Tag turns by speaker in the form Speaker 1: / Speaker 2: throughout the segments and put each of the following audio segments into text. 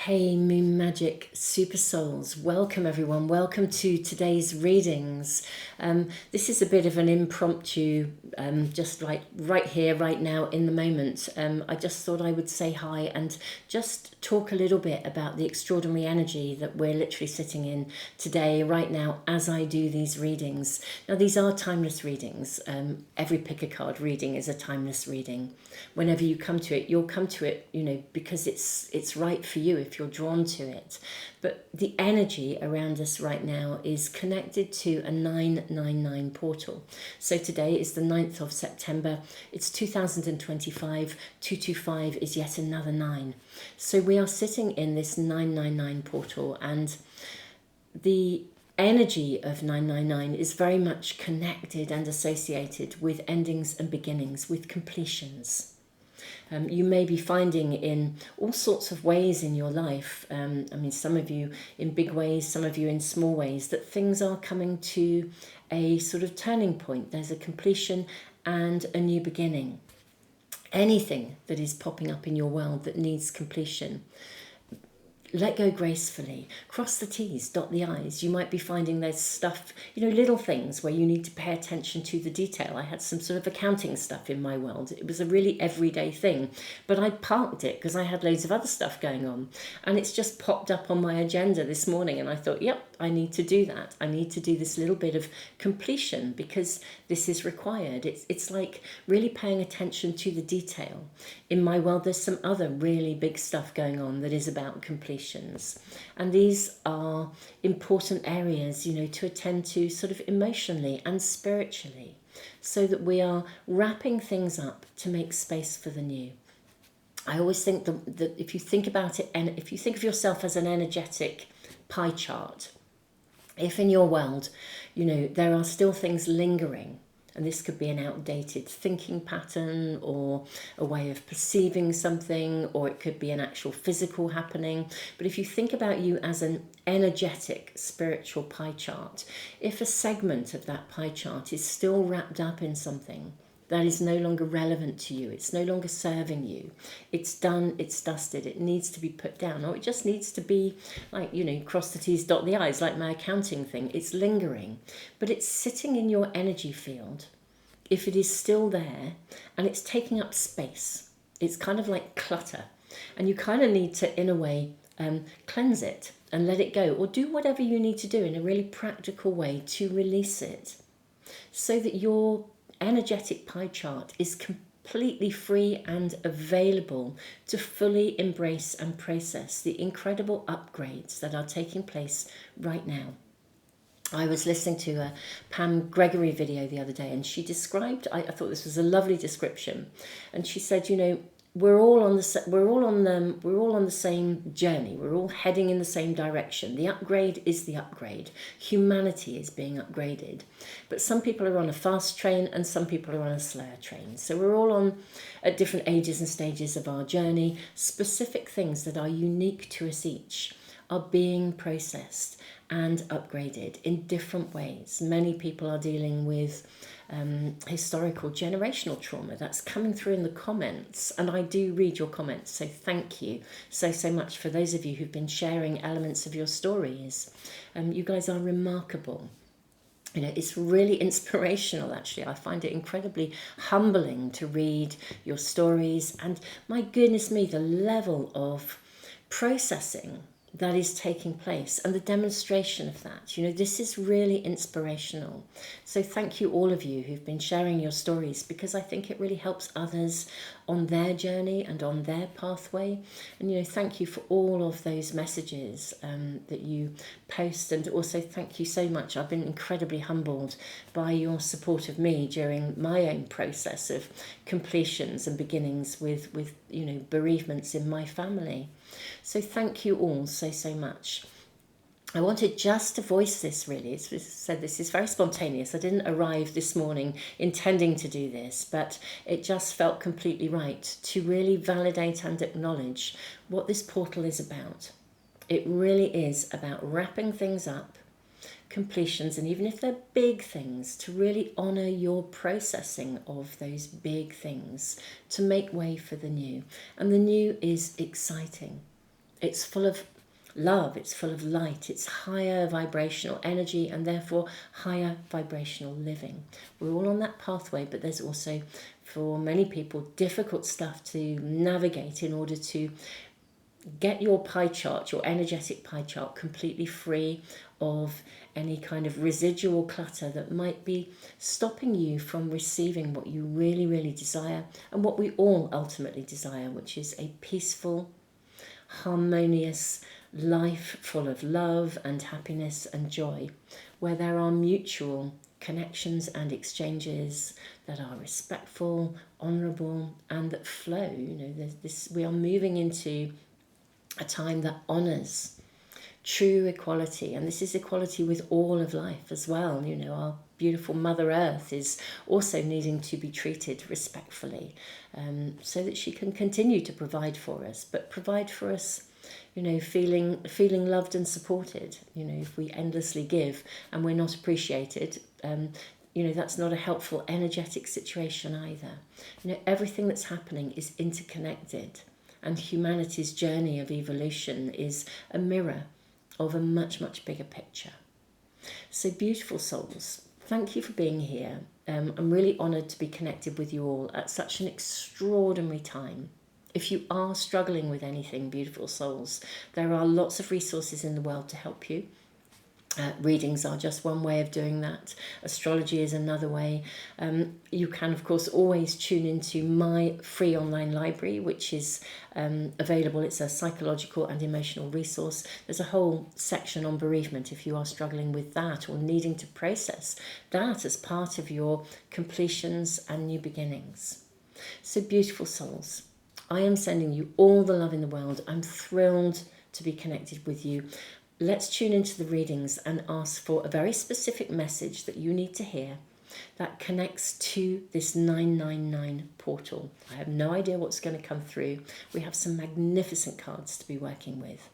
Speaker 1: Hey Moon Magic Super Souls, welcome everyone, welcome to today's readings. This is a bit of an impromptu, just like right here, right now, in the moment. I just thought I would say hi and just talk a little bit about the extraordinary energy that we're literally sitting in today, right now, as I do these readings. Now, these are timeless readings. Every pick a card reading is a timeless reading. Whenever you come to it, you'll come to it, because it's right for you if you're drawn to it. But the energy around us right now is connected to a 999 portal. So today is the 9th of September. It's 2025. 225 is yet another 9. So we are sitting in this 999 portal, and the energy of 999 is very much connected and associated with endings and beginnings, with completions. You may be finding in all sorts of ways in your life, some of you in big ways, some of you in small ways, that things are coming to a sort of turning point. There's a completion and a new beginning. Anything that is popping up in your world that needs completion, let go gracefully, cross the T's, dot the I's. You might be finding there's stuff, little things where you need to pay attention to the detail. I had some sort of accounting stuff in my world. It was a really everyday thing, but I parked it because I had loads of other stuff going on. And it's just popped up on my agenda this morning, and I thought, yep, I need to do that. I need to do this little bit of completion because this is required. It's like really paying attention to the detail. In my world, there's some other really big stuff going on that is about completions. And these are important areas, to attend to sort of emotionally and spiritually, so that we are wrapping things up to make space for the new. I always think that if you think about it, and if you think of yourself as an energetic pie chart, if in your world, there are still things lingering, and this could be an outdated thinking pattern or a way of perceiving something, or it could be an actual physical happening. But if you think about you as an energetic spiritual pie chart, if a segment of that pie chart is still wrapped up in something that is no longer relevant to you, it's no longer serving you, it's done, it's dusted, it needs to be put down, or it just needs to be like, cross the T's, dot the I's, like my accounting thing. It's lingering, but it's sitting in your energy field. If it is still there and it's taking up space, it's kind of like clutter, and you kind of need to, in a way, cleanse it and let it go, or do whatever you need to do in a really practical way to release it, so that your energetic pie chart is completely free and available to fully embrace and process the incredible upgrades that are taking place right now. I was listening to a Pam Gregory video the other day, and she described, I thought this was a lovely description, and she said, we're all on the same journey. We're all heading in the same direction. The upgrade is the upgrade. Humanity is being upgraded. But some people are on a fast train and some people are on a slower train. So we're all on at different ages and stages of our journey. Specific things that are unique to us each are being processed and upgraded in different ways. Many people are dealing with historical generational trauma that's coming through in the comments, and I do read your comments, so thank you so much for those of you who've been sharing elements of your stories. You guys are remarkable. It's really inspirational, actually. I find it incredibly humbling to read your stories, and my goodness me, the level of processing that is taking place and the demonstration of that. This is really inspirational. So thank you, all of you who've been sharing your stories, because I think it really helps others on their journey and on their pathway. And thank you for all of those messages that you post, and also thank you so much. I've been incredibly humbled by your support of me during my own process of completions and beginnings with bereavements in my family. So thank you all so much. I wanted just to voice this, really. This is very spontaneous. I didn't arrive this morning intending to do this, but it just felt completely right to really validate and acknowledge what this portal is about. It really is about wrapping things up, completions, and even if they're big things, to really honour your processing of those big things to make way for the new. And the new is exciting. It's full of love, it's full of light, it's higher vibrational energy and therefore higher vibrational living. We're all on that pathway, but there's also, for many people, difficult stuff to navigate in order to get your pie chart, your energetic pie chart, completely free of any kind of residual clutter that might be stopping you from receiving what you really, really desire and what we all ultimately desire, which is a peaceful, harmonious life full of love and happiness and joy, where there are mutual connections and exchanges that are respectful, honourable, and that flow. There's this. We are moving into a time that honours true equality, and this is equality with all of life as well. Our beautiful Mother Earth is also needing to be treated respectfully, so that she can continue to provide for us, but provide for us, feeling loved and supported. If we endlessly give and we're not appreciated, that's not a helpful energetic situation either. Everything that's happening is interconnected, and humanity's journey of evolution is a mirror of a much, much bigger picture. So beautiful souls, thank you for being here. I'm really honoured to be connected with you all at such an extraordinary time. If you are struggling with anything, beautiful souls, there are lots of resources in the world to help you. Readings are just one way of doing that. Astrology is another way. You can, of course, always tune into my free online library, which is available. It's a psychological and emotional resource. There's a whole section on bereavement if you are struggling with that or needing to process that as part of your completions and new beginnings. So beautiful souls, I am sending you all the love in the world. I'm thrilled to be connected with you. Let's tune into the readings and ask for a very specific message that you need to hear that connects to this 999 portal. I have no idea what's going to come through. We have some magnificent cards to be working with.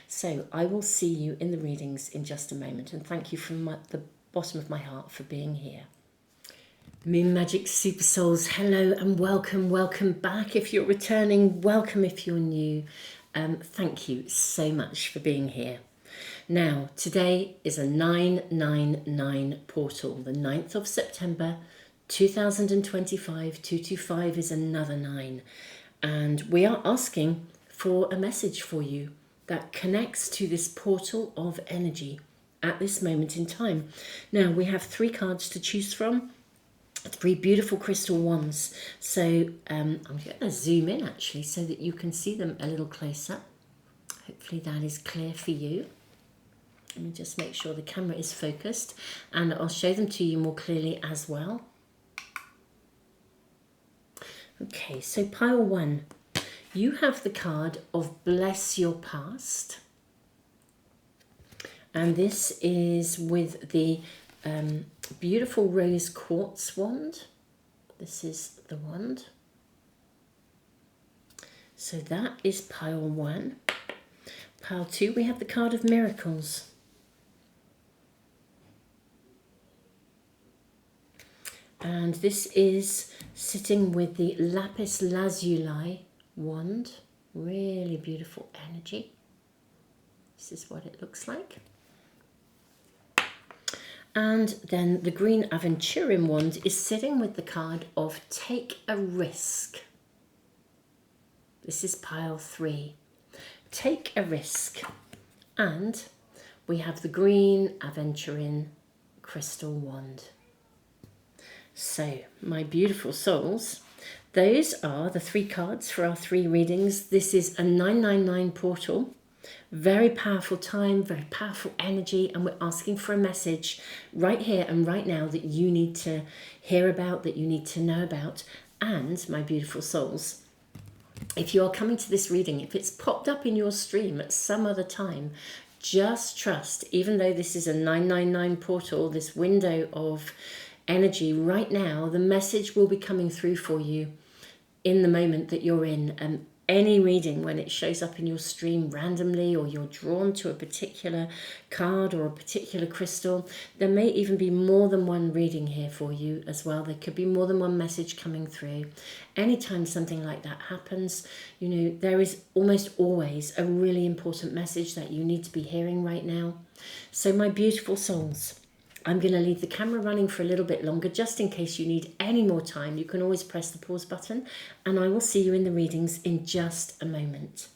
Speaker 1: So I will see you in the readings in just a moment, and thank you from the bottom of my heart for being here. Moon Magic Super Souls, hello and welcome back. If you're returning, welcome if you're new. Thank you so much for being here. Now, today is a 999 portal, the 9th of September 2025. 225 is another 9. And we are asking for a message for you that connects to this portal of energy at this moment in time. Now, we have 3 cards to choose from, 3 beautiful crystal wands. So I'm going to zoom in actually so that you can see them a little closer. Hopefully that is clear for you. Let me just make sure the camera is focused, and I'll show them to you more clearly as well. Okay, so pile 1, you have the card of Bless Your Past. And this is with the beautiful rose quartz wand. This is the wand. So that is pile 1. Pile 2, we have the card of Miracles. And this is sitting with the Lapis Lazuli wand. Really beautiful energy. This is what it looks like. And then the green Aventurin wand is sitting with the card of Take a Risk. This is pile 3. Take a risk. And we have the green Aventurin crystal wand. So, my beautiful souls, those are the 3 cards for our 3 readings. This is a 999 portal. Very powerful time, very powerful energy, and we're asking for a message right here and right now that you need to hear about, that you need to know about. And, my beautiful souls, if you are coming to this reading, if it's popped up in your stream at some other time, just trust, even though this is a 999 portal, this window of energy right now, the message will be coming through for you in the moment that you're in. any reading, when it shows up in your stream randomly, or you're drawn to a particular card or a particular crystal, there may even be more than one reading here for you as well. There could be more than one message coming through. Anytime something like that happens, you know, there is almost always a really important message that you need to be hearing right now. So my beautiful souls, I'm going to leave the camera running for a little bit longer, just in case you need any more time. You can always press the pause button, and I will see you in the readings in just a moment.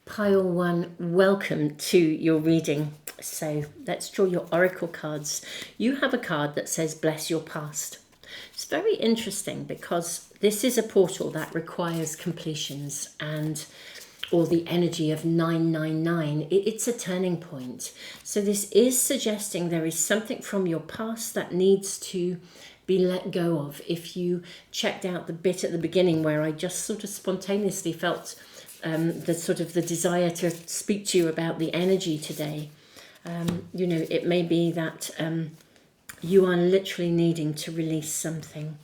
Speaker 1: Pile 1, welcome to your reading. So let's draw your oracle cards. You have a card that says bless your past. It's very interesting because this is a portal that requires completions, and or the energy of 999. It's a turning point. So this is suggesting there is something from your past that needs to be let go of. If you checked out the bit at the beginning where I just sort of spontaneously felt the desire to speak to you about the energy today, you know, it may be that you are literally needing to release something,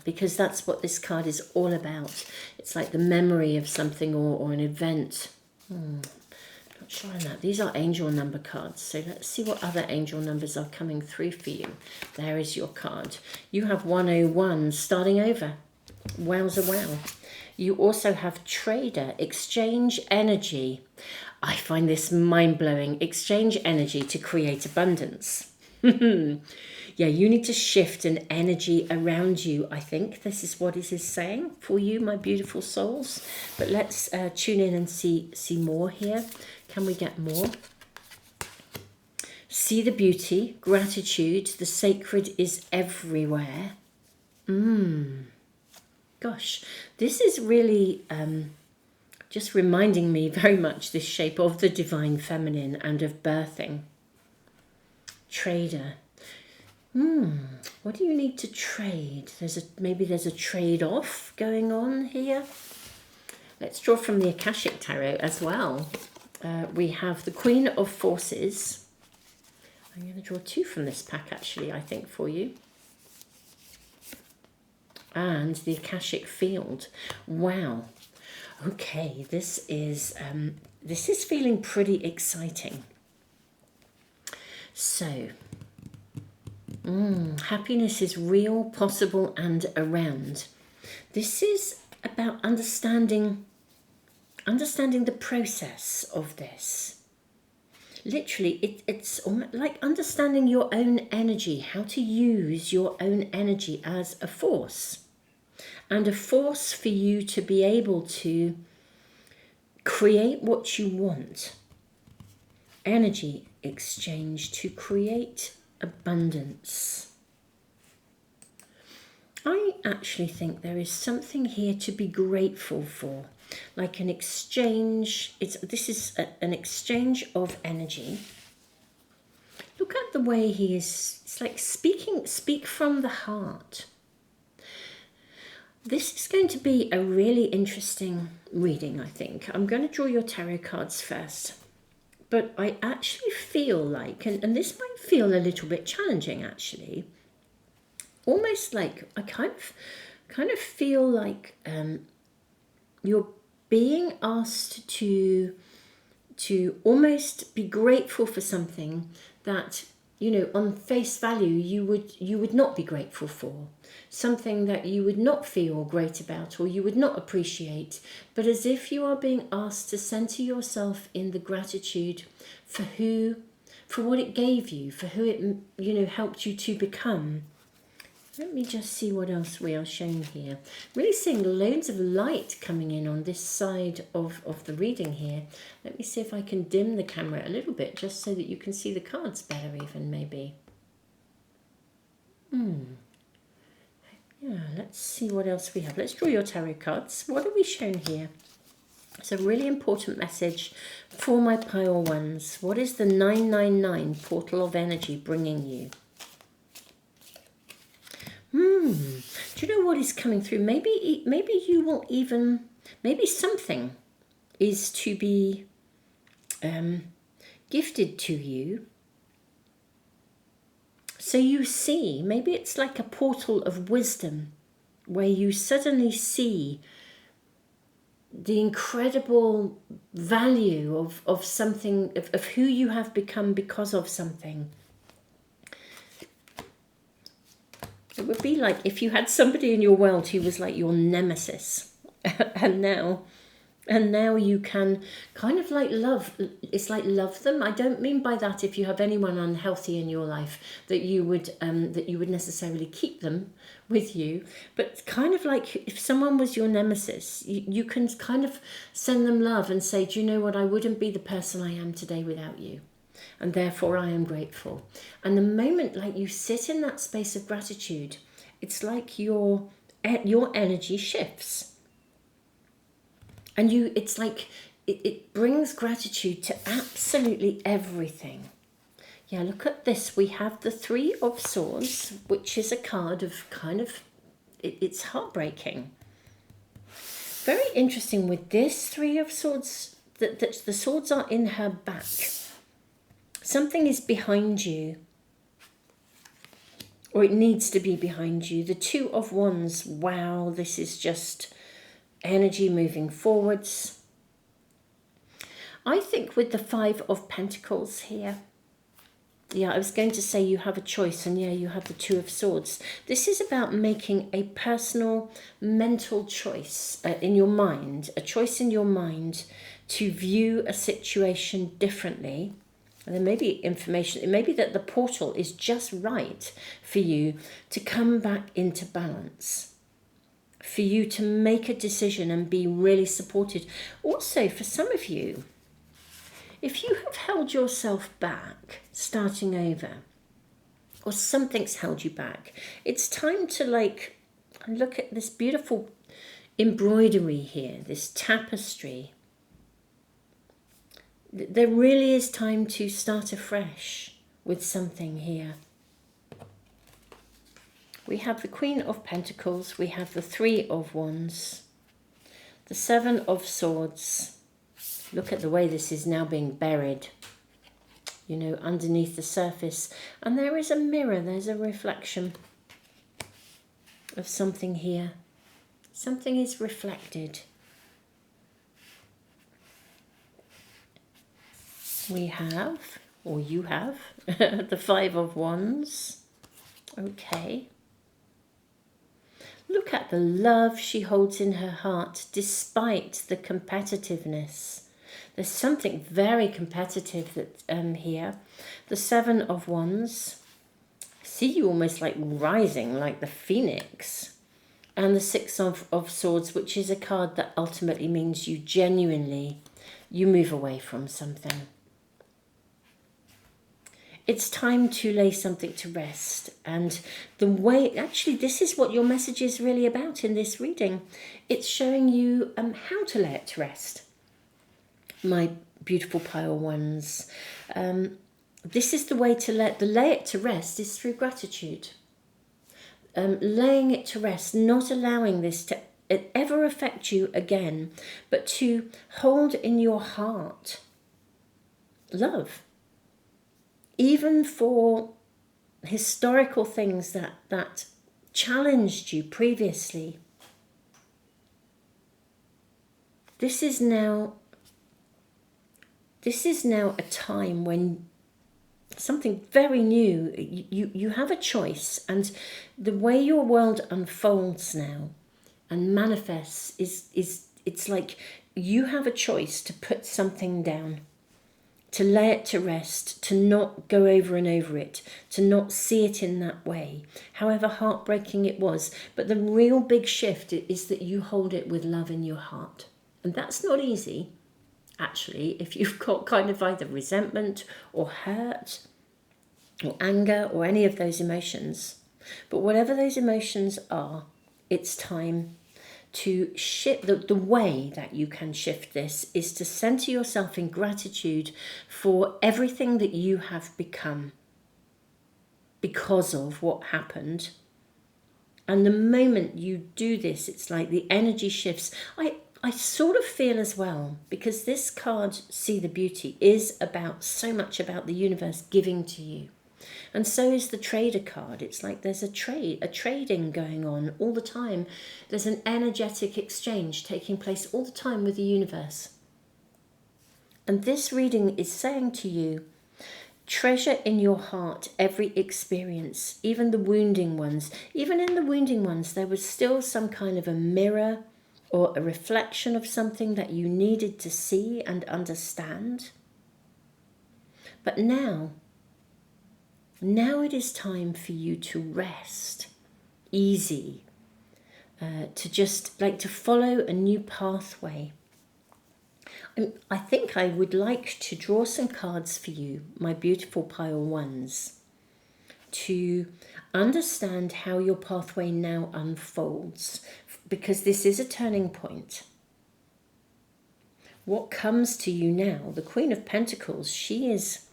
Speaker 1: because that's what this card is all about. It's like the memory of something or an event. Not sure on that. These are angel number cards, so let's see what other angel numbers are coming through for you. There is your card. You have 101, starting over. Wowza wow. You also have trader, exchange energy. I find this mind-blowing. Exchange energy to create abundance. Yeah, you need to shift an energy around you. I think this is what it is saying for you, my beautiful souls. But let's tune in and see more here. Can we get more? See the beauty, gratitude, the sacred is everywhere. Gosh, this is really just reminding me very much this shape of the divine feminine and of birthing. Trader. What do you need to trade? Maybe there's a trade-off going on here. Let's draw from the Akashic Tarot as well. We have the Queen of Forces. I'm going to draw 2 from this pack, actually, I think, for you. And the Akashic Field. Wow. Okay, this is feeling pretty exciting. So, happiness is real, possible, and around. This is about understanding the process of this. Literally, it's like understanding your own energy, how to use your own energy as a force. And a force for you to be able to create what you want. Energy exchange to create abundance. I actually think there is something here to be grateful for. Like an exchange. This is an exchange of energy. Look at the way he is. It's like speak from the heart. This is going to be a really interesting reading, I think. I'm going to draw your tarot cards first. But I actually feel like, and this might feel a little bit challenging actually, almost like I kind of feel like you're being asked to almost be grateful for something that, you know, on face value you would not be grateful for, something that you would not feel great about or you would not appreciate, but as if you are being asked to center yourself in the gratitude for what it gave you, for who it, you know, helped you to become. Let me just see what else we are showing here. Really seeing loads of light coming in on this side of the reading here. Let me see if I can dim the camera a little bit just so that you can see the cards better even, maybe. Yeah, let's see what else we have. Let's draw your tarot cards. What are we shown here? It's a really important message for my pile ones. What is the 999 portal of energy bringing you? Do you know what is coming through? Maybe you will even, maybe something is to be gifted to you. So you see, maybe it's like a portal of wisdom where you suddenly see the incredible value of something, of who you have become because of something. It would be like if you had somebody in your world who was like your nemesis, and now you can kind of like love, it's like love them. I don't mean by that if you have anyone unhealthy in your life that you would necessarily keep them with you, but kind of like if someone was your nemesis, you can kind of send them love and say, do you know what, I wouldn't be the person I am today without you, and therefore I am grateful. And the moment like you sit in that space of gratitude, it's like your energy shifts. And it's like it brings gratitude to absolutely everything. Yeah, look at this. We have the Three of Swords, which is a card of kind of, it's heartbreaking. Very interesting with this Three of Swords, that the swords are in her back. Something is behind you, or it needs to be behind you. The Two of Wands, wow, this is just energy moving forwards. I think with the Five of Pentacles here, yeah, I was going to say you have a choice, and yeah, you have the Two of Swords. This is about making a personal mental choice in your mind, a choice in your mind to view a situation differently. And there may be information, it may be that the portal is just right for you to come back into balance, for you to make a decision and be really supported. Also, for some of you, if you have held yourself back, starting over, or something's held you back, it's time to like look at this beautiful embroidery here, this tapestry. There really is time to start afresh with something here. We have the Queen of Pentacles, we have the Three of Wands, the Seven of Swords. Look at the way this is now being buried, you know, underneath the surface. And there is a mirror, there's a reflection of something here. Something is reflected. We have, or you have, the Five of Wands. Okay. Look at the love she holds in her heart despite the competitiveness. There's something very competitive that here. The Seven of Wands. I see you almost like rising like the phoenix. And the Six of Swords, which is a card that ultimately means you genuinely, you move away from something. It's time to lay something to rest. And the way, actually, this is what your message is really about in this reading. It's showing you how to lay it to rest. My beautiful pile ones. This is the way to lay it to rest is through gratitude. Laying it to rest, not allowing this to ever affect you again, but to hold in your heart love. Even for historical things that challenged you previously. This is now a time when something very new, you have a choice, and the way your world unfolds now and manifests is it's like you have a choice to put something down, to lay it to rest, to not go over and over it, to not see it in that way, however heartbreaking it was. But the real big shift is that you hold it with love in your heart. And that's not easy, actually, if you've got kind of either resentment or hurt or anger or any of those emotions. But whatever those emotions are, it's time to shift. The way that you can shift this is to center yourself in gratitude for everything that you have become because of what happened. And the moment you do this, it's like the energy shifts. I sort of feel as well, because this card, See the Beauty, is about so much about the universe giving to you. And so is the trader card. It's like there's a trading going on all the time. There's an energetic exchange taking place all the time with the universe. And this reading is saying to you, treasure in your heart every experience, even the wounding ones. Even in the wounding ones, there was still some kind of a mirror or a reflection of something that you needed to see and understand. But now it is time for you to rest, easy, to just like to follow a new pathway. I think I would like to draw some cards for you, my beautiful pile ones, to understand how your pathway now unfolds, because this is a turning point. What comes to you now, the Queen of Pentacles, she is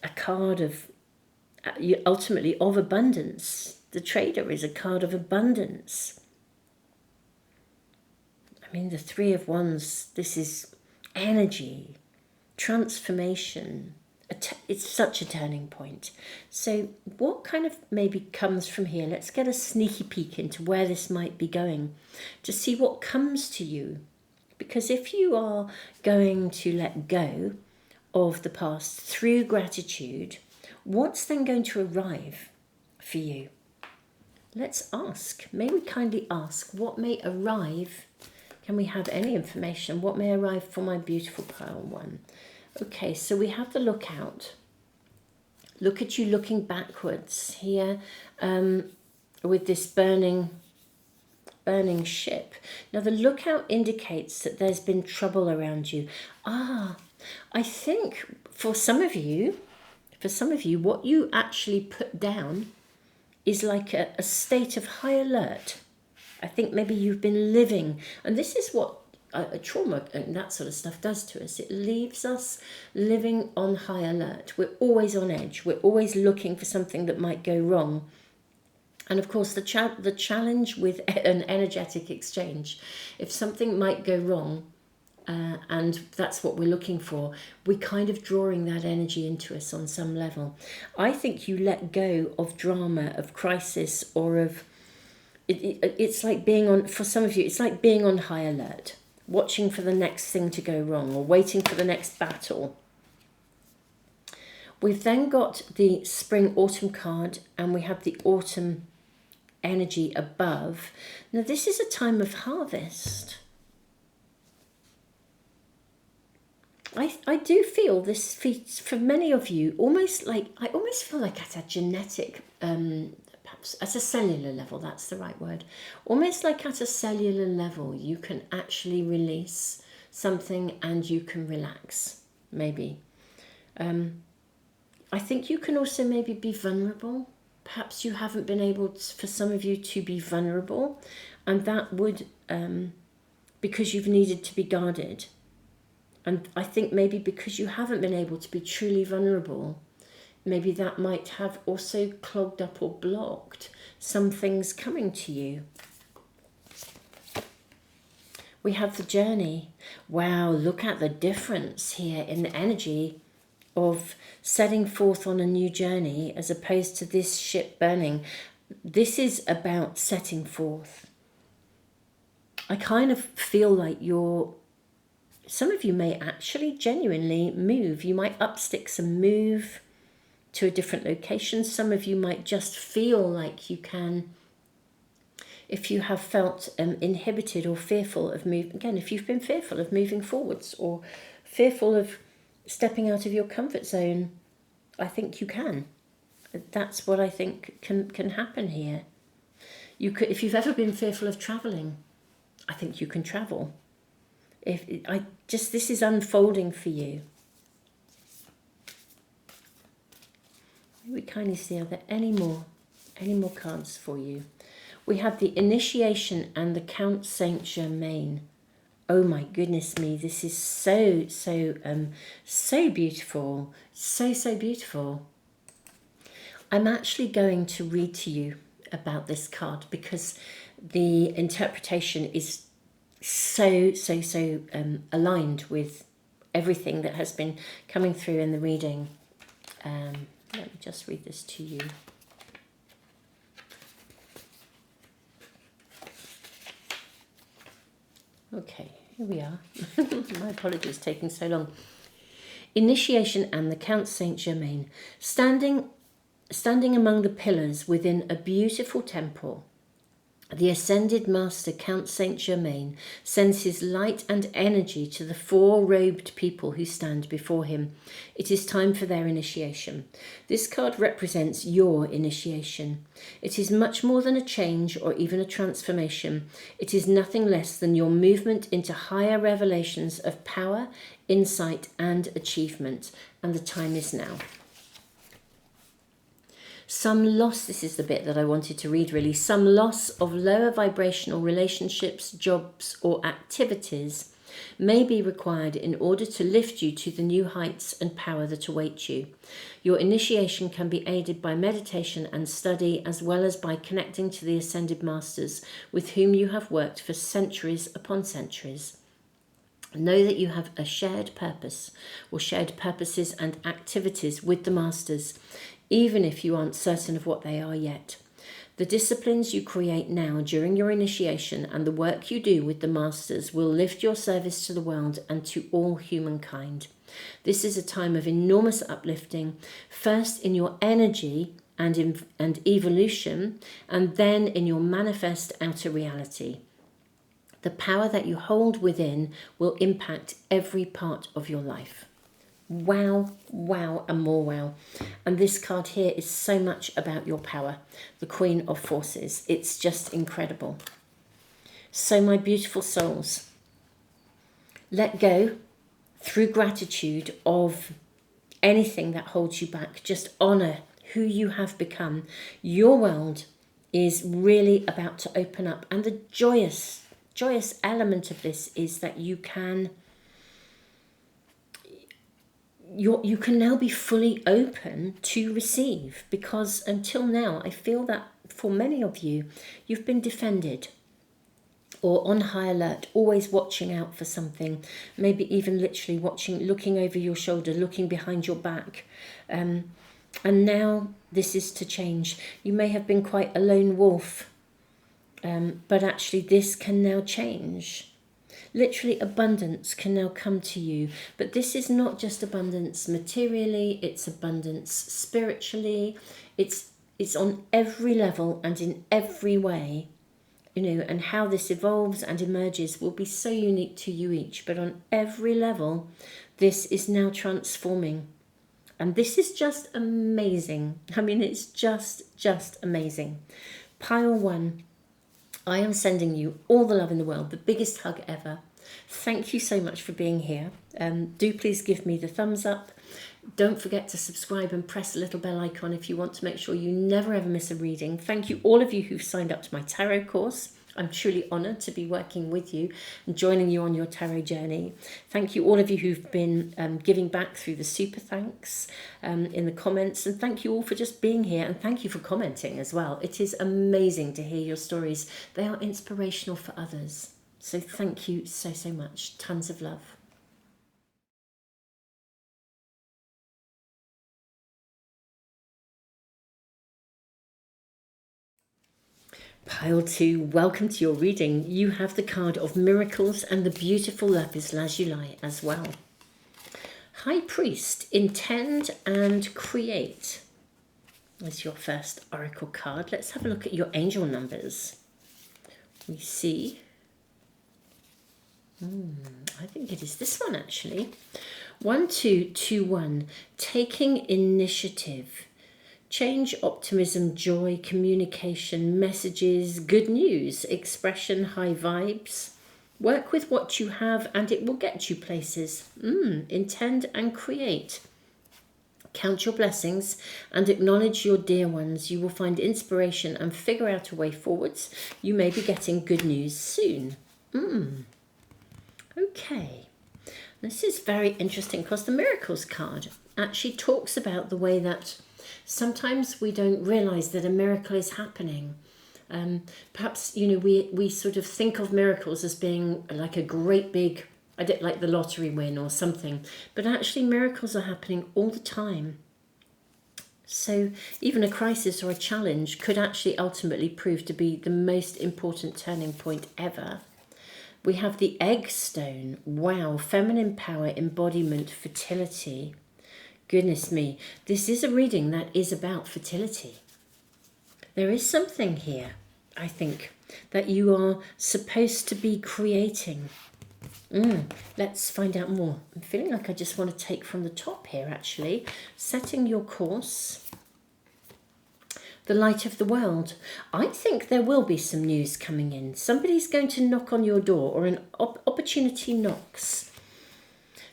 Speaker 1: a card of, ultimately, of abundance. The Trader is a card of abundance. I mean, the Three of Wands, this is energy, transformation. It's such a turning point. So what kind of maybe comes from here? Let's get a sneaky peek into where this might be going to see what comes to you. Because if you are going to let go of the past through gratitude, what's then going to arrive for you? Let's ask. May we kindly ask what may arrive? Can we have any information? What may arrive for my beautiful pile one? Okay, so we have the Lookout. Look at you looking backwards here with this burning ship. Now the Lookout indicates that there's been trouble around you. I think for some of you, what you actually put down is like a state of high alert. I think maybe you've been living, and this is what a trauma and that sort of stuff does to us. It leaves us living on high alert. We're always on edge. We're always looking for something that might go wrong. And of course, the challenge with an energetic exchange, if something might go wrong, and that's what we're looking for, we're kind of drawing that energy into us on some level. I think you let go of drama, of crisis, or of... It's like being on... For some of you, it's like being on high alert, watching for the next thing to go wrong, or waiting for the next battle. We've then got the Spring-Autumn card, and we have the Autumn energy above. Now, this is a time of harvest. I do feel this for many of you, I almost feel like at a genetic, perhaps at a cellular level, that's the right word. Almost like at a cellular level, you can actually release something and you can relax, maybe. I think you can also maybe be vulnerable. Perhaps you haven't been able to, for some of you, to be vulnerable, and that would, because you've needed to be guarded. And I think maybe because you haven't been able to be truly vulnerable, maybe that might have also clogged up or blocked some things coming to you. We have the Journey. Wow, look at the difference here in the energy of setting forth on a new journey as opposed to this ship burning. This is about setting forth. I kind of feel like some of you may actually genuinely move. You might up sticks and move to a different location. Some of you might just feel like you can, if you have felt inhibited or fearful of moving. Again, if you've been fearful of moving forwards or fearful of stepping out of your comfort zone, I think you can. That's what I think can happen here. If you've ever been fearful of travelling, I think you can travel. This is unfolding for you. We kindly see, are there any more cards for you? We have the Initiation and the Count Saint Germain. Oh my goodness me, this is so beautiful, so beautiful. I'm actually going to read to you about this card because the interpretation is so aligned with everything that has been coming through in the reading. Let me just read this to you. Okay, here we are. My apologies, taking so long. Initiation and the Count Saint Germain. Standing among the pillars within a beautiful temple, the ascended master Count Saint Germain sends his light and energy to the four robed people who stand before him. It is time for their initiation. This card represents your initiation. It is much more than a change or even a transformation. It is nothing less than your movement into higher revelations of power, insight, and achievement. And the time is now. Some loss, this is the bit that I wanted to read really, some loss of lower vibrational relationships, jobs or activities may be required in order to lift you to the new heights and power that await you. Your initiation can be aided by meditation and study, as well as by connecting to the Ascended Masters with whom you have worked for centuries upon centuries. Know that you have a shared purpose or shared purposes and activities with the Masters, even if you aren't certain of what they are yet. The disciplines you create now during your initiation and the work you do with the Masters will lift your service to the world and to all humankind. This is a time of enormous uplifting, first in your energy and evolution, and then in your manifest outer reality. The power that you hold within will impact every part of your life. Wow, wow, and more wow. And this card here is so much about your power, the Queen of Forces. It's just incredible. So my beautiful souls, let go through gratitude of anything that holds you back. Just honor who you have become. Your world is really about to open up. And the joyous element of this is that you can now be fully open to receive, because until now I feel that for many of you, you've been defended or on high alert, always watching out for something, maybe even literally looking over your shoulder, looking behind your back. And now this is to change. You may have been quite a lone wolf, but actually this can now change. Literally, abundance can now come to you. But this is not just abundance materially, it's abundance spiritually. It's on every level and in every way, and how this evolves and emerges will be so unique to you each. But on every level, this is now transforming. And this is just amazing. I mean, it's just amazing. Pile 1. I am sending you all the love in the world, the biggest hug ever. Thank you so much for being here. Do please give me the thumbs up. Don't forget to subscribe and press the little bell icon if you want to make sure you never ever miss a reading. Thank you all of you who've signed up to my tarot course. I'm truly honoured to be working with you and joining you on your tarot journey. Thank you all of you who've been giving back through the super thanks in the comments. And thank you all for just being here. And thank you for commenting as well. It is amazing to hear your stories. They are inspirational for others. So thank you so much. Tons of love. Pile 2, welcome to your reading. You have the card of Miracles and the beautiful Lapis Lazuli as well. High Priest, intend and create is your first oracle card. Let's have a look at your angel numbers. We see, I think it is this one actually. 1221, taking initiative. Change, optimism, joy, communication, messages, good news, expression, high vibes. Work with what you have and it will get you places. Intend and create. Count your blessings and acknowledge your dear ones. You will find inspiration and figure out a way forwards. You may be getting good news soon. Okay. This is very interesting because the Miracles card actually talks about the way that Sometimes we don't realize that a miracle is happening. Perhaps, we sort of think of miracles as being like a great big, I don't like the lottery win or something, but actually miracles are happening all the time. So even a crisis or a challenge could actually ultimately prove to be the most important turning point ever. We have the egg stone. Wow, feminine power, embodiment, fertility. Goodness me, this is a reading that is about fertility. There is something here, I think, that you are supposed to be creating. Let's find out more. I'm feeling like I just want to take from the top here, actually. Setting your course. The light of the world. I think there will be some news coming in. Somebody's going to knock on your door, or an opportunity knocks.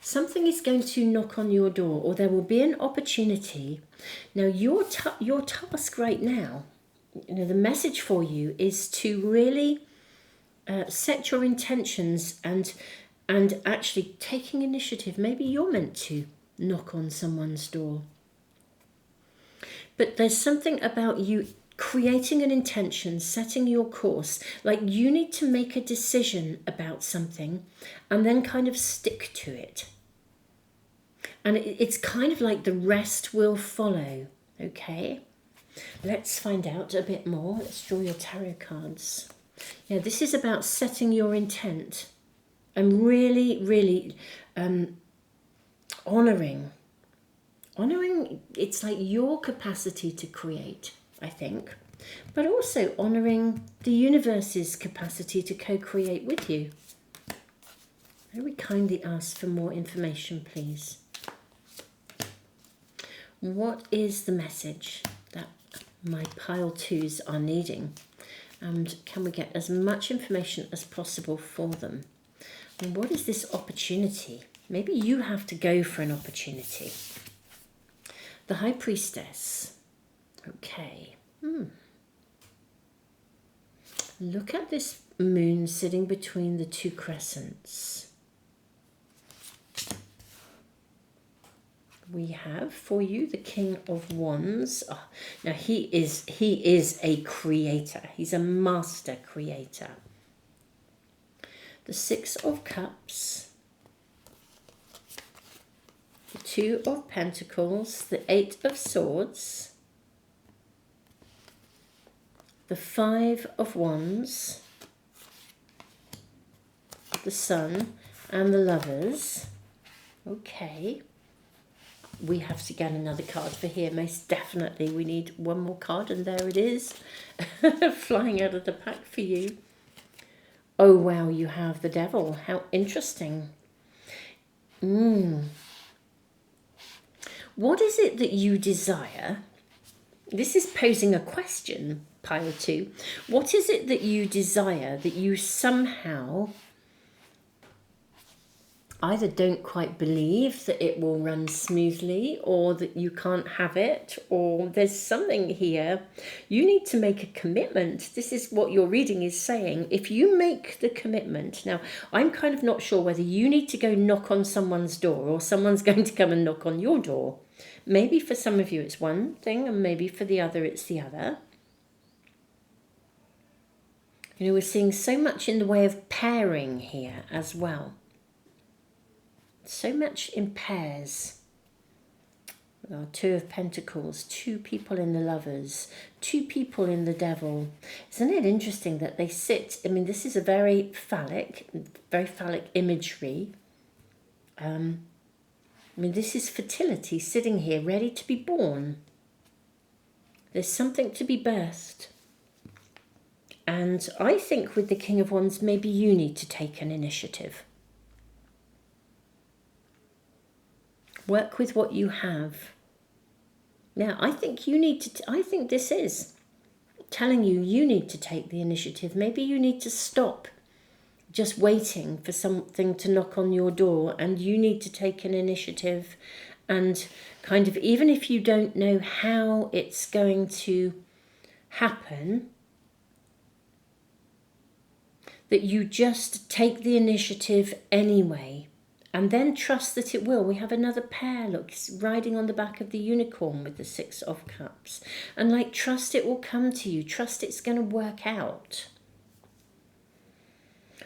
Speaker 1: Something is going to knock on your door, or there will be an opportunity. Now, your task right now, the message for you is to really set your intentions and actually taking initiative. Maybe you're meant to knock on someone's door. But there's something about you creating an intention, setting your course, like you need to make a decision about something and then kind of stick to it. And it's kind of like the rest will follow, okay? Let's find out a bit more. Let's draw your tarot cards. Yeah, this is about setting your intent and really, really honouring. Honouring, it's like your capacity to create, I think, but also honouring the universe's capacity to co-create with you. Very kindly ask for more information, please. What is the message that my pile twos are needing? And can we get as much information as possible for them? And what is this opportunity? Maybe you have to go for an opportunity. The High Priestess. Okay. Look at this moon sitting between the two crescents. We have for you the King of Wands. Oh, now he is a creator. He's a master creator. The Six of Cups. The Two of Pentacles, the Eight of Swords, the Five of Wands, the Sun, and the Lovers. Okay. We have to get another card for here, most definitely. We need one more card, and there it is, flying out of the pack for you. Oh, wow, you have the Devil. How interesting. What is it that you desire? This is posing a question, pile two. What is it that you desire that you somehow either don't quite believe that it will run smoothly, or that you can't have it, or there's something here. You need to make a commitment. This is what your reading is saying. If you make the commitment, now I'm kind of not sure whether you need to go knock on someone's door or someone's going to come and knock on your door. Maybe for some of you it's one thing, and maybe for the other it's the other. We're seeing so much in the way of pairing here as well. So much in pairs. Two of Pentacles, two people in the Lovers, two people in the Devil. Isn't it interesting that they sit? I mean, this is a very phallic imagery. This is fertility sitting here, ready to be born. There's something to be birthed. And I think with the King of Wands, maybe you need to take an initiative. Work with what you have. Now, I think you need to, I think this is telling you need to take the initiative. Maybe you need to stop just waiting for something to knock on your door, and you need to take an initiative and kind of, even if you don't know how it's going to happen, that you just take the initiative anyway. And then trust that it will. We have another pair, look, it's riding on the back of the unicorn with the 6 of Cups. And like, trust it will come to you. Trust it's going to work out.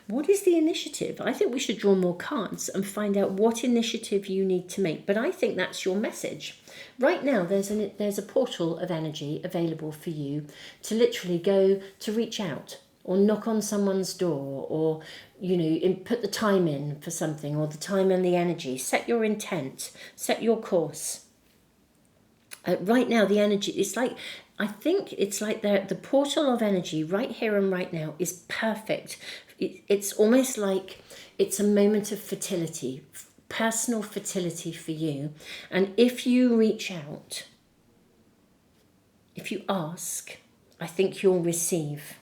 Speaker 1: What is the initiative? I think we should draw more cards and find out what initiative you need to make. But I think that's your message. Right now, there's a portal of energy available for you to literally go to reach out or knock on someone's door, or, you know, put the time in for something, or the time and the energy. Set your intent, set your course. Right now, the energy, it's like, I think it's like the portal of energy right here and right now is perfect. It's almost like it's a moment of fertility, personal fertility for you. And if you reach out, if you ask, I think you'll receive.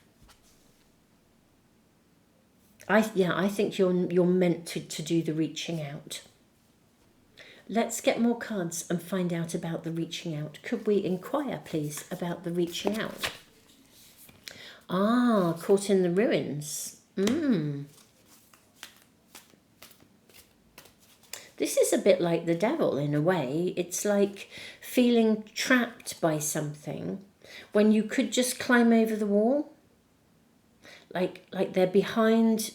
Speaker 1: I think you're meant to do the reaching out. Let's get more cards and find out about the reaching out. Could we inquire, please, about the reaching out? Ah, caught in the ruins. This is a bit like the devil in a way. It's like feeling trapped by something when you could just climb over the wall. Like they're behind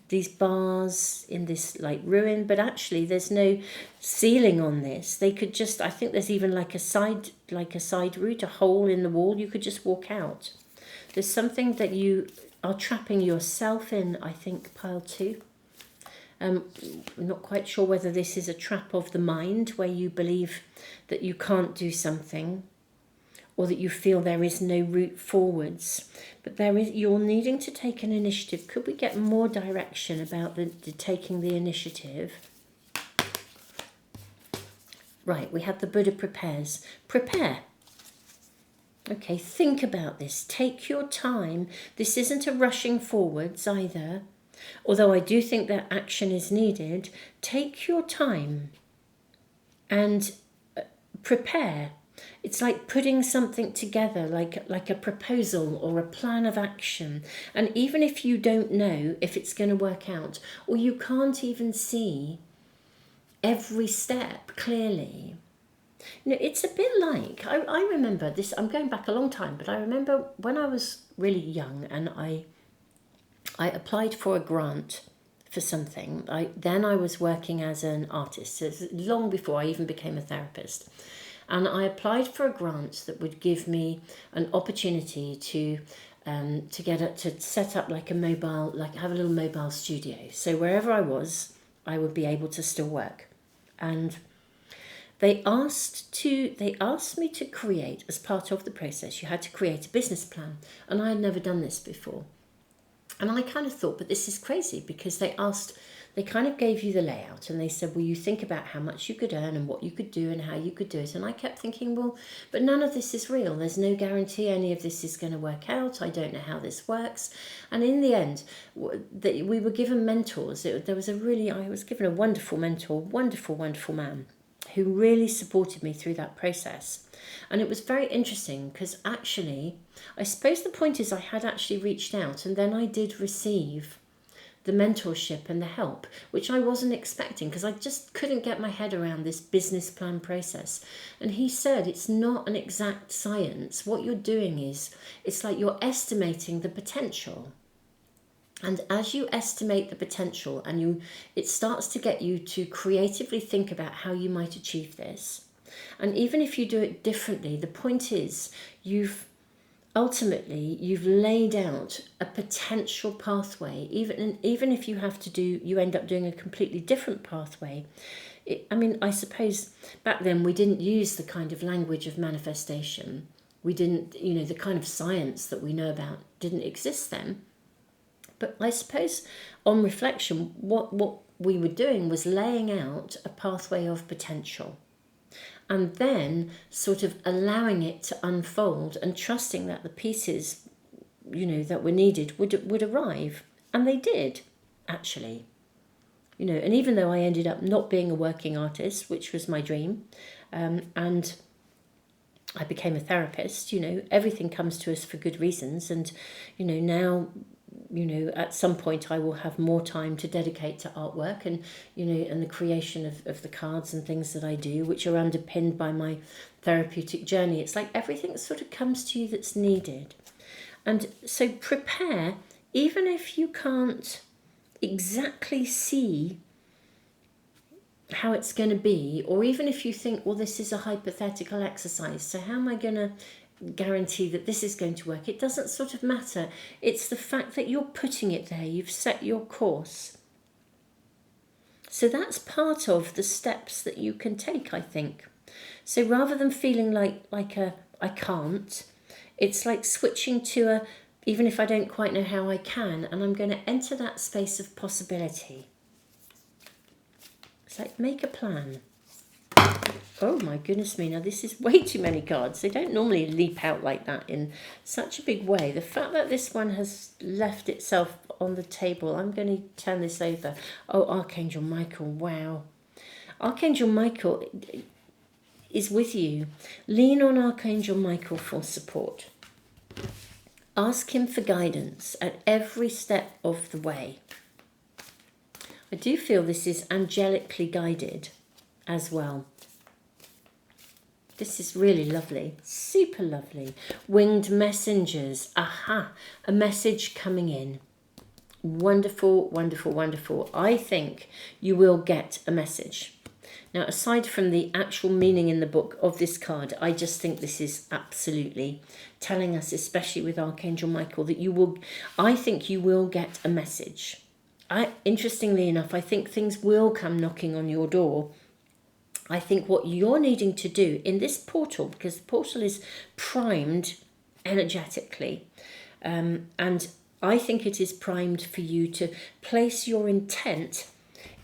Speaker 1: these bars in this like ruin, but actually there's no ceiling on this. They could just, I think there's even like a side route, a hole in the wall. You could just walk out. There's something that you are trapping yourself in, I think, pile 2. I'm not quite sure whether this is a trap of the mind where you believe that you can't do something, or that you feel there is no route forwards. But you're needing to take an initiative. Could we get more direction about the taking the initiative? Right, we have the Buddha prepares. Prepare. Okay, think about this. Take your time. This isn't a rushing forwards either. Although I do think that action is needed. Take your time and prepare. It's like putting something together, like a proposal or a plan of action. And even if you don't know if it's going to work out, or you can't even see every step clearly, you know, it's a bit like, I remember this, I'm going back a long time, but I remember when I was really young and I applied for a grant for something. Then I was working as an artist, so it was long before I even became a therapist. And I applied for a grant that would give me an opportunity to set up like a mobile, like have a little mobile studio. So wherever I was, I would be able to still work. And they asked me to create, as part of the process, you had to create a business plan. And I had never done this before. And I kind of thought, but this is crazy, because they kind of gave you the layout and they said, well, you think about how much you could earn and what you could do and how you could do it. And I kept thinking, well, but none of this is real. There's no guarantee any of this is going to work out. I don't know how this works. And in the end, we were given mentors. I was given a wonderful mentor, wonderful, wonderful man who really supported me through that process. And it was very interesting because actually, I suppose the point is I had actually reached out and then I did receive the mentorship and the help, which I wasn't expecting because I just couldn't get my head around this business plan process. And he said, it's not an exact science. What you're doing is, it's like you're estimating the potential. And as you estimate the potential and it starts to get you to creatively think about how you might achieve this. And even if you do it differently, the point is you've laid out a potential pathway, even if you end up doing a completely different pathway. I suppose back then we didn't use the kind of language of manifestation. We didn't, the kind of science that we know about didn't exist then. But I suppose on reflection, what we were doing was laying out a pathway of potential. And then sort of allowing it to unfold and trusting that the pieces, that were needed would arrive. And they did, actually. And even though I ended up not being a working artist, which was my dream, and I became a therapist, everything comes to us for good reasons. And, now you know, at some point I will have more time to dedicate to artwork and, you know, and the creation of the cards and things that I do, which are underpinned by my therapeutic journey. It's like everything sort of comes to you that's needed. And so prepare, even if you can't exactly see how it's going to be, or even if you think, well, this is a hypothetical exercise, so how am I going to guarantee that this is going to work? It doesn't sort of matter. It's the fact that you're putting it there. You've set your course. So that's part of the steps that you can take, I think. So rather than feeling like I can't, it's like switching to a, even if I don't quite know how I can, and I'm going to enter that space of possibility. It's like, make a plan. Oh my goodness me, now this is way too many cards. They don't normally leap out like that in such a big way. The fact that this one has left itself on the table, I'm going to turn this over. Oh, Archangel Michael, wow. Archangel Michael is with you. Lean on Archangel Michael for support. Ask him for guidance at every step of the way. I do feel this is angelically guided as well. This is really lovely, super lovely. Winged messengers, aha, a message coming in. Wonderful, wonderful, wonderful. I think you will get a message. Now, aside from the actual meaning in the book of this card, I just think this is absolutely telling us, especially with Archangel Michael, that I think you will get a message. Interestingly enough, I think things will come knocking on your door. I think what you're needing to do in this portal, because the portal is primed energetically, and I think it is primed for you to place your intent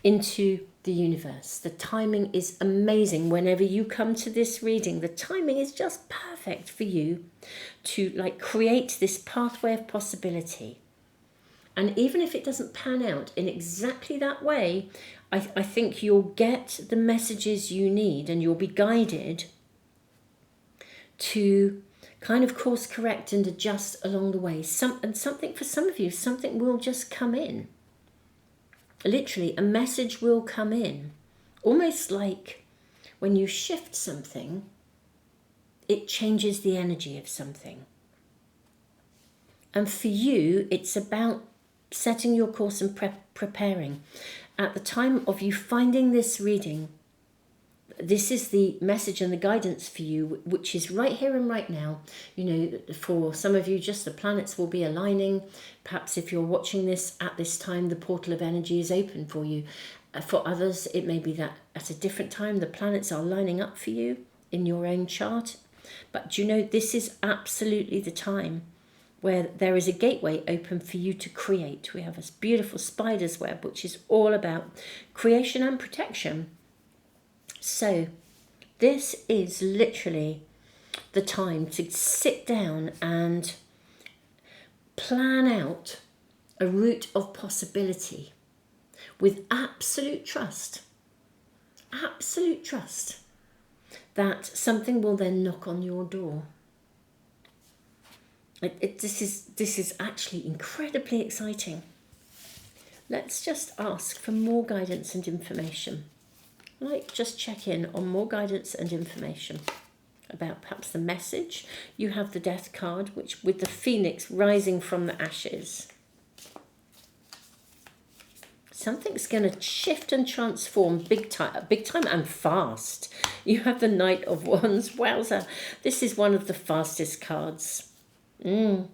Speaker 1: into the universe. The timing is amazing. Whenever you come to this reading, the timing is just perfect for you to like create this pathway of possibility. And even if it doesn't pan out in exactly that way, I think you'll get the messages you need and you'll be guided to kind of course correct and adjust along the way. Something for some of you, something will just come in. Literally, a message will come in. Almost like when you shift something, it changes the energy of something. And for you, it's about setting your course and preparing. At the time of you finding this reading, this is the message and the guidance for you, which is right here and right now. You know, for some of you, just the planets will be aligning. Perhaps if you're watching this at this time, the portal of energy is open for you. For others, it may be that at a different time, the planets are lining up for you in your own chart. But you know, this is absolutely the time where there is a gateway open for you to create. We have this beautiful spider's web, which is all about creation and protection. So this is literally the time to sit down and plan out a route of possibility with absolute trust that something will then knock on your door. This is actually incredibly exciting. Let's just ask for more guidance and information. Like, just check in on more guidance and information about perhaps the message. You have the Death card, which with the Phoenix rising from the ashes. Something's going to shift and transform big time and fast. You have the Knight of Wands. Wowza, this is one of the fastest cards. And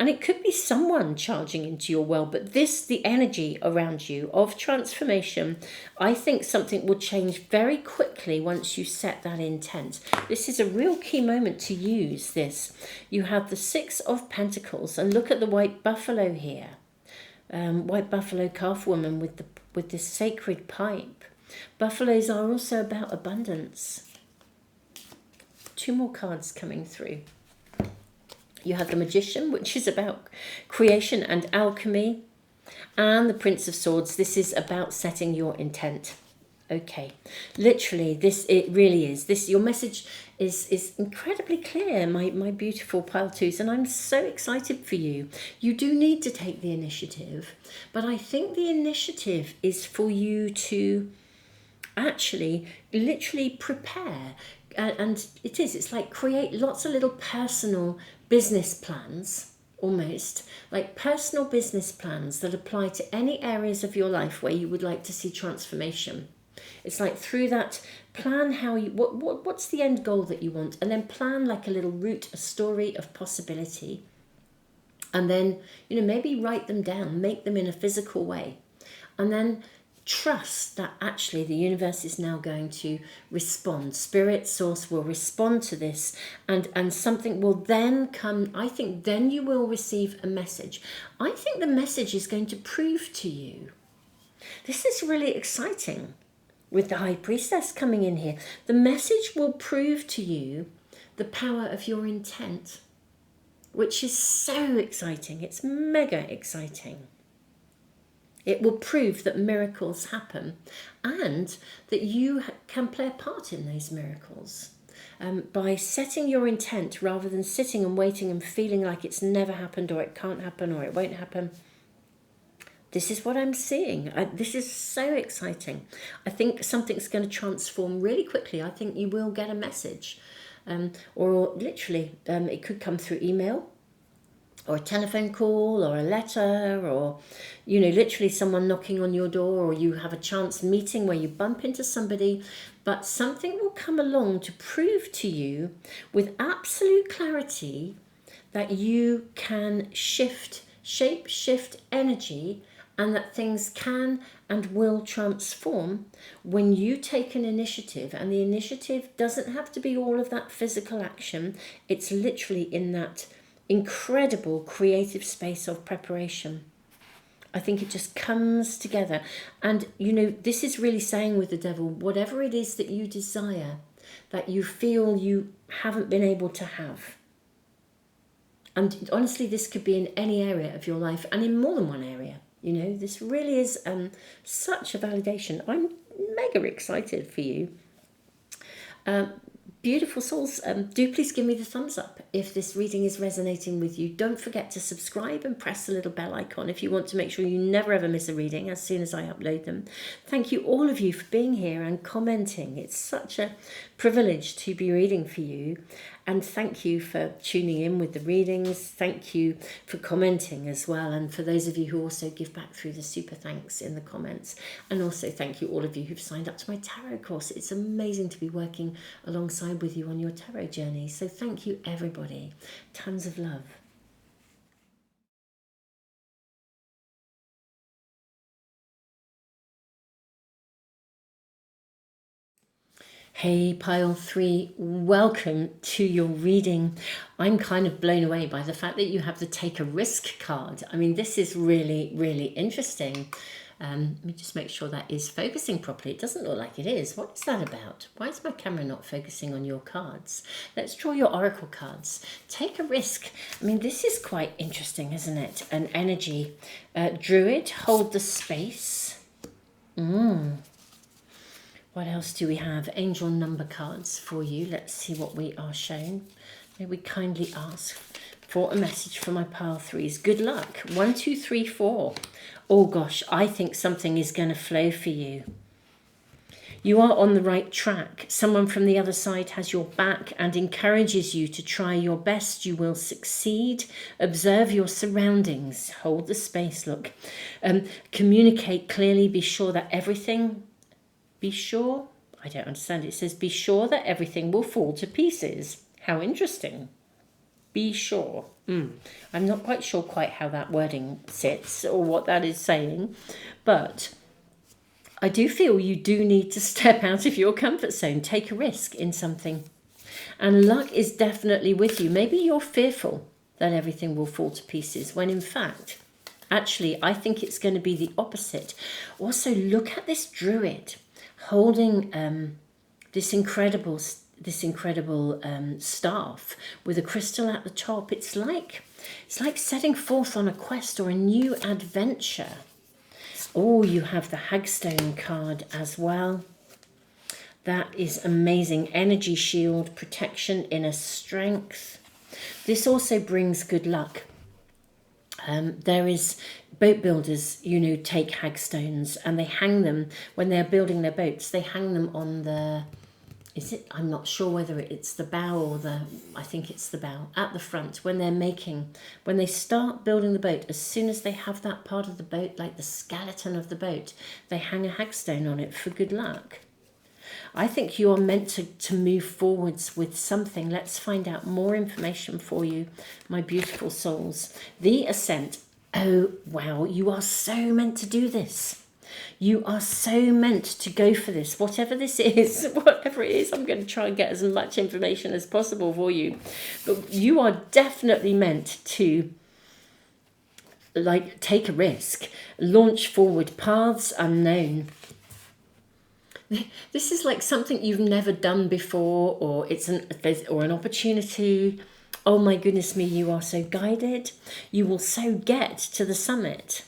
Speaker 1: it could be someone charging into your well, but the energy around you of transformation, I think something will change very quickly once you set that intent. This is a real key moment to use this. You have the Six of Pentacles, and look at the white buffalo here. White buffalo calf woman with this sacred pipe. Buffaloes are also about abundance. Two more cards coming through. You have the Magician, which is about creation and alchemy. And the Prince of Swords. This is about setting your intent. Okay, literally, it really is. Your message is incredibly clear, my beautiful pile twos, and I'm so excited for you. You do need to take the initiative, but I think the initiative is for you to actually literally prepare. And it's like create lots of little personal business plans, almost like personal business plans that apply to any areas of your life where you would like to see transformation. It's like through that, plan how you what's the end goal that you want, and then plan like a little route, a story of possibility, and then maybe write them down, make them in a physical way, and then trust that actually the universe is now going to respond. Spirit source will respond to this, and something will then come. I think then you will receive a message. I think the message is going to prove to you. This is really exciting with the High Priestess coming in here. The message will prove to you the power of your intent, which is so exciting. It's mega exciting. It will prove that miracles happen and that you can play a part in those miracles. By setting your intent rather than sitting and waiting and feeling like it's never happened or it can't happen or it won't happen. This is what I'm seeing. This is so exciting. I think something's going to transform really quickly. I think you will get a message. Or literally, it could come through email or a telephone call or a letter, or literally someone knocking on your door, or you have a chance meeting where you bump into somebody. But something will come along to prove to you with absolute clarity that you can shift energy, and that things can and will transform when you take an initiative. And the initiative doesn't have to be all of that physical action. It's literally in that incredible creative space of preparation. I think it just comes together. And this is really saying with the devil, whatever it is that you desire, that you feel you haven't been able to have. And honestly, this could be in any area of your life and in more than one area. This really is such a validation. I'm mega excited for you. Beautiful souls, do please give me the thumbs up if this reading is resonating with you. Don't forget to subscribe and press the little bell icon if you want to make sure you never ever miss a reading as soon as I upload them. Thank you all of you for being here and commenting. It's such a privilege to be reading for you. And thank you for tuning in with the readings. Thank you for commenting as well. And for those of you who also give back through the super thanks in the comments. And also thank you all of you who've signed up to my tarot course. It's amazing to be working alongside with you on your tarot journey. So thank you, everybody. Tons of love. Hey, pile 3, welcome to your reading. I'm kind of blown away by the fact that you have the Take a Risk card. I mean, this is really, really interesting. Let me just make sure that is focusing properly. It doesn't look like it is. What is that about? Why is my camera not focusing on your cards? Let's draw your oracle cards. Take a risk. I mean, this is quite interesting, isn't it? An energy. Druid, hold the space. What else do we have? Angel number cards for you. Let's see what we are shown. May we kindly ask for a message for my pile 3s. Good luck. 1, 2, 3, 4. Oh gosh, I think something is going to flow for you. You are on the right track. Someone from the other side has your back and encourages you to try your best. You will succeed. Observe your surroundings. Hold the space, look. Communicate clearly. Be sure that everything... Be sure, I don't understand. It says, be sure that everything will fall to pieces. How interesting. Be sure. I'm not quite sure quite how that wording sits or what that is saying, but I do feel you do need to step out of your comfort zone, take a risk in something. And luck is definitely with you. Maybe you're fearful that everything will fall to pieces when in fact, actually, I think it's going to be the opposite. Also, look at this druid holding this incredible staff with a crystal at the top. It's like setting forth on a quest or a new adventure. Oh, you have the Hagstone card as well. That is amazing. Energy shield, protection, inner strength. This also brings good luck. There is boat builders, take hagstones and they hang them when they're building their boats. They hang them on I'm not sure whether it's the bow or I think it's the bow, at the front when they start building the boat. As soon as they have that part of the boat, like the skeleton of the boat, they hang a hagstone on it for good luck. I think you are meant to move forwards with something. Let's find out more information for you, my beautiful souls. The Ascent. Oh, wow. You are so meant to do this. You are so meant to go for this. Whatever this is, whatever it is, I'm going to try and get as much information as possible for you. But you are definitely meant to take a risk. Launch forward. Paths unknown. This is like something you've never done before, or it's an opportunity. Oh my goodness me, you are so guided. You will so get to the summit.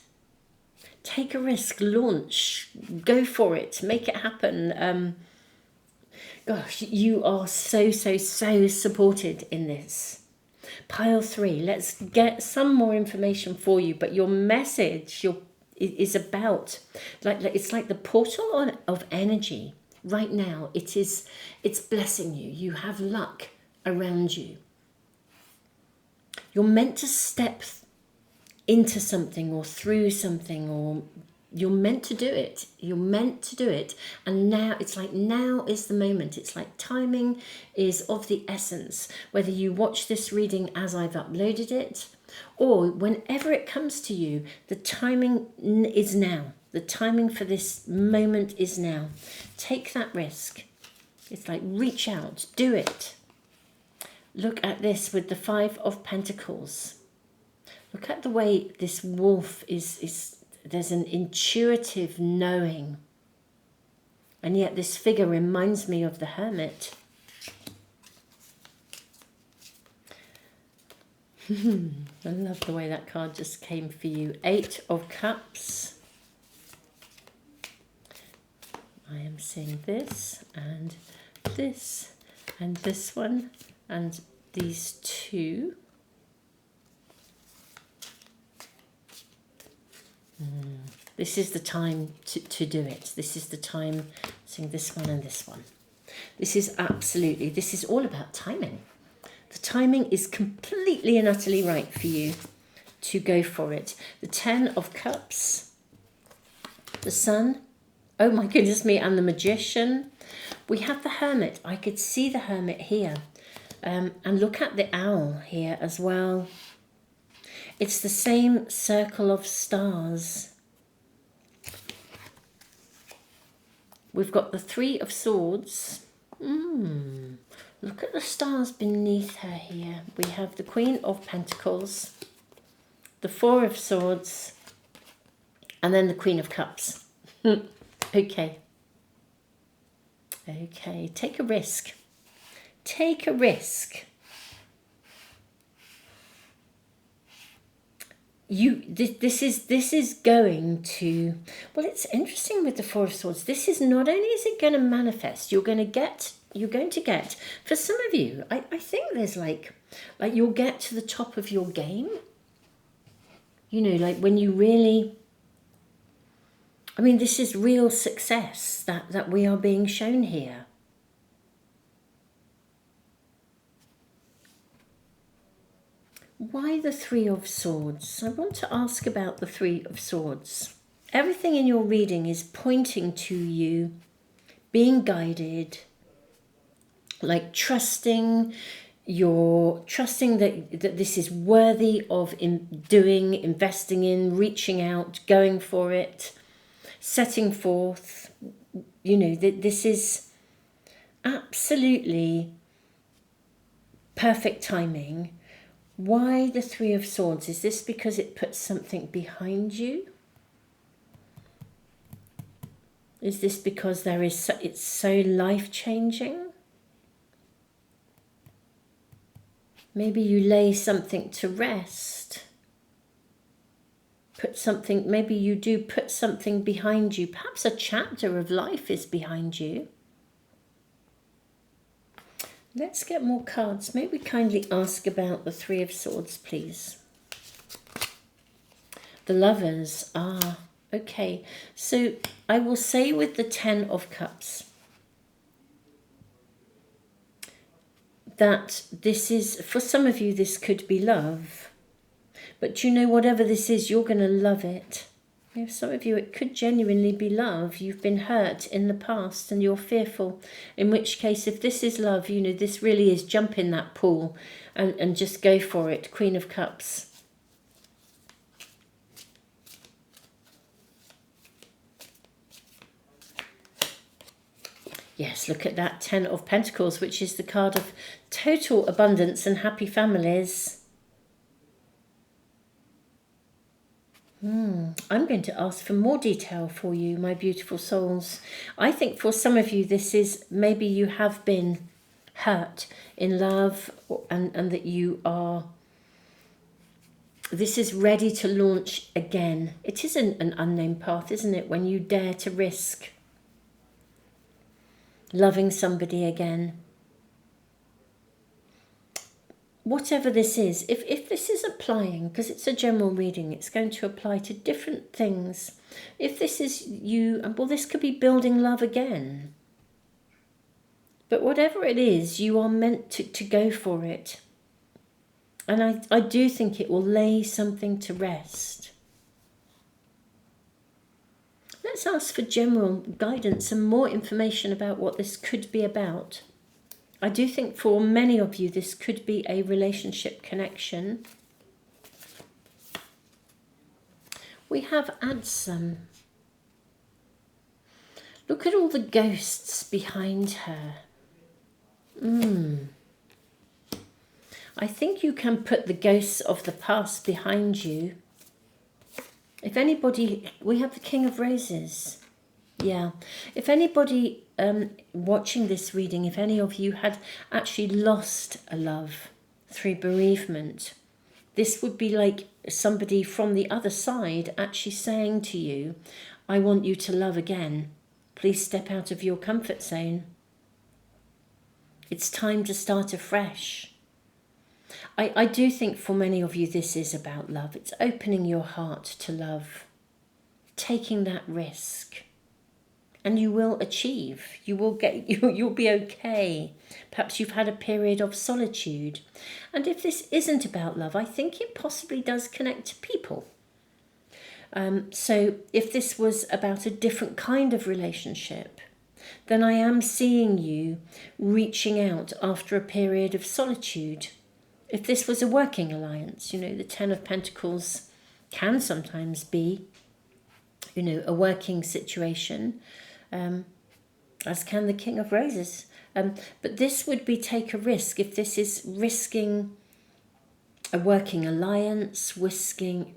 Speaker 1: Take a risk, launch, go for it, make it happen. Gosh, you are so supported in this. Pile 3, let's get some more information for you, but your message, is about it's like the portal of energy right now. It's blessing you. You have luck around you. You're meant to step into something or through something, or you're meant to do it. You're meant to do it. And now it's like now is the moment. It's like timing is of the essence. Whether you watch this reading as I've uploaded it, or whenever it comes to you, the timing is now. The timing for this moment is now. Take that risk. It's like reach out, do it. Look at this with the 5 of Pentacles. Look at the way this wolf is there's an intuitive knowing. And yet this figure reminds me of the Hermit. I love the way that card just came for you. 8 of Cups. I am seeing this and this one and these 2. This is the time to do it. This is the time. Seeing this one and this one. This is all about timing. The timing is completely and utterly right for you to go for it. The 10 of Cups, the Sun, oh my goodness me, and the Magician. We have the Hermit. I could see the Hermit here. And look at the Owl here as well. It's the same circle of stars. We've got the 3 of Swords. Look at the stars beneath her here. We have the Queen of Pentacles, the 4 of Swords, and then the Queen of Cups. Okay. Take a risk. Take a risk. This is going to, well, it's interesting with the 4 of Swords. This is not only is it going to manifest, you're going to get, for some of you, I think there's like you'll get to the top of your game. Like when you really, this is real success that we are being shown here. Why the 3 of Swords? I want to ask about the 3 of Swords. Everything in your reading is pointing to you being guided, like trusting that this is worthy of doing, investing in, reaching out, going for it, setting forth. This is absolutely perfect timing. Why the 3 of Swords? Is this because it puts something behind you? Is this because it's so life-changing? Maybe you lay something to rest. Maybe you do put something behind you. Perhaps a chapter of life is behind you. Let's get more cards. May we kindly ask about the Three of Swords, please? The Lovers. Ah, okay. So I will say with the Ten of Cups that this is, for some of you, this could be love. But you know, whatever this is, you're going to love it. For some of you, it could genuinely be love. You've been hurt in the past and you're fearful. In which case, if this is love, you know, this really is jump in that pool and just go for it. Queen of Cups. Yes, look at that 10 of Pentacles, which is the card of total abundance and happy families. I'm going to ask for more detail for you, my beautiful souls. I think for some of you, this is maybe you have been hurt in love and that you are... This is ready to launch again. It is an unnamed path, isn't it? When you dare to risk loving somebody again. Whatever this is, if this is applying, because it's a general reading, it's going to apply to different things. If this is you, well, this could be building love again. But whatever it is, you are meant to go for it. And I do think it will lay something to rest. Let's ask for general guidance and more information about what this could be about. I do think for many of you, this could be a relationship connection. We have Adsum. Look at all the ghosts behind her. I think you can put the ghosts of the past behind you. If anybody, we have the King of Roses. Yeah. If anybody watching this reading, if any of you had actually lost a love through bereavement, this would be like somebody from the other side actually saying to you, I want you to love again. Please step out of your comfort zone. It's time to start afresh. I do think for many of you this is about love. It's opening your heart to love, taking that risk, and you will achieve. You will get. You'll be okay. Perhaps you've had a period of solitude, and if this isn't about love, I think it possibly does connect to people. So if this was about a different kind of relationship, then I am seeing you reaching out after a period of solitude. If this was a working alliance, you know, the Ten of Pentacles can sometimes be, you know, a working situation, as can the King of Roses. But this would be take a risk. If this is risking a working alliance, risking.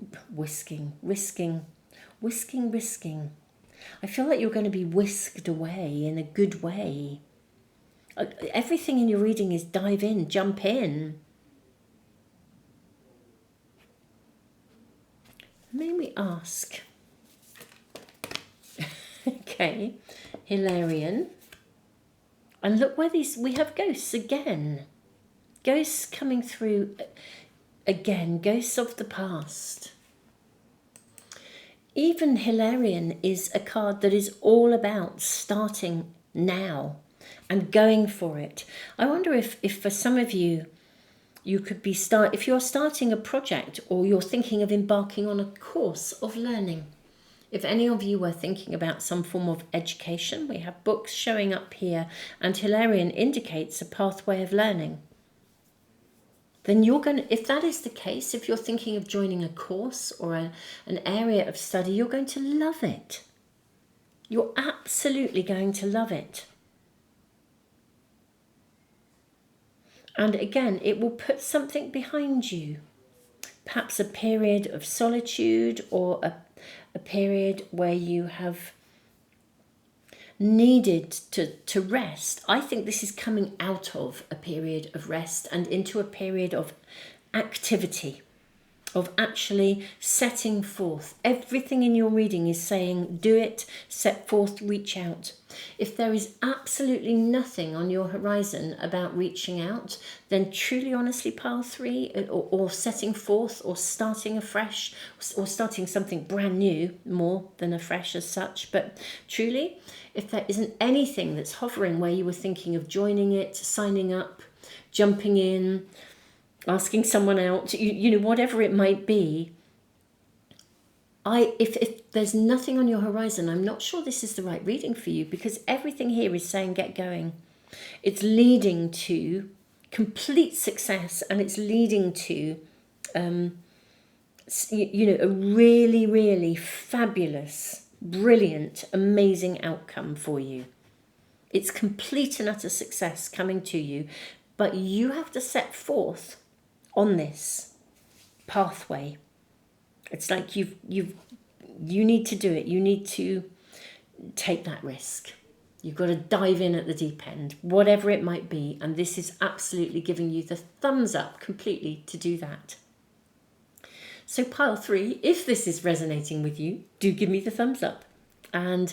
Speaker 1: I feel like you're going to be whisked away in a good way. Everything in your reading is dive in, jump in. May we ask? Okay, Hilarion. And look where we have ghosts again. Ghosts coming through again, ghosts of the past. Even Hilarion is a card that is all about starting now and going for it. I wonder if for some of you, you could be if you're starting a project or you're thinking of embarking on a course of learning. If any of you were thinking about some form of education, we have books showing up here, and Hilarion indicates a pathway of learning. Then you're going to, if that is the case, if you're thinking of joining a course or an area of study, you're going to love it. You're absolutely going to love it. And again, it will put something behind you. Perhaps a period of solitude or a period where you have needed to rest. I think this is coming out of a period of rest and into a period of activity. of actually setting forth. Everything in your reading is saying, do it, set forth, reach out. If there is absolutely nothing on your horizon about reaching out, then truly, honestly, pile 3, or setting forth, or starting afresh, or starting something brand new, more than afresh as such. But truly, if there isn't anything that's hovering where you were thinking of joining it, signing up, jumping in, asking someone out, you know, whatever it might be, if there's nothing on your horizon, I'm not sure this is the right reading for you, because everything here is saying get going. It's leading to complete success, and it's leading to you know, a really, really fabulous, brilliant, amazing outcome for you. It's complete and utter success coming to you, but you have to set forth on this pathway. It's like you need to do it. You need to take that risk. You've got to dive in at the deep end, whatever it might be, and this is absolutely giving you the thumbs up completely to do that. So pile 3, if this is resonating with you, do give me the thumbs up. And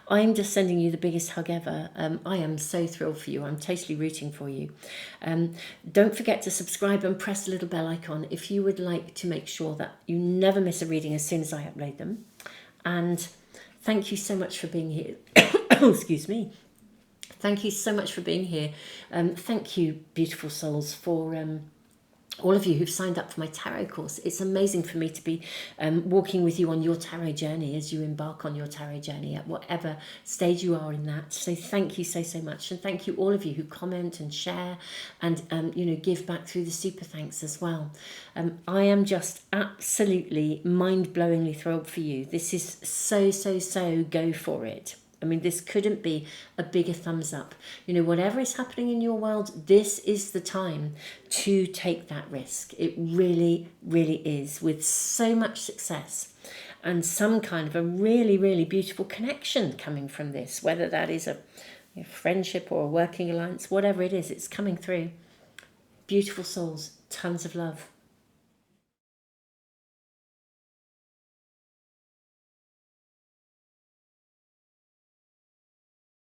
Speaker 1: I'm just sending you the biggest hug ever. I am so thrilled for you. I'm totally rooting for you. Don't forget to subscribe and press the little bell icon if you would like to make sure that you never miss a reading as soon as I upload them. And thank you so much for being here. Excuse me. Thank you so much for being here. Thank you, beautiful souls, for all of you who've signed up for my tarot course. It's amazing for me to be walking with you on your tarot journey as you embark on your tarot journey at whatever stage you are in that. So thank you so much, and thank you all of you who comment and share and you know, give back through the super thanks as well. I am just absolutely mind-blowingly thrilled for you. This is so go for it. I mean, this couldn't be a bigger thumbs up. You know, whatever is happening in your world, this is the time to take that risk. It really, really is, with so much success and some kind of a really, really beautiful connection coming from this, whether that is a friendship or a working alliance, whatever it is, it's coming through. Beautiful souls, tons of love.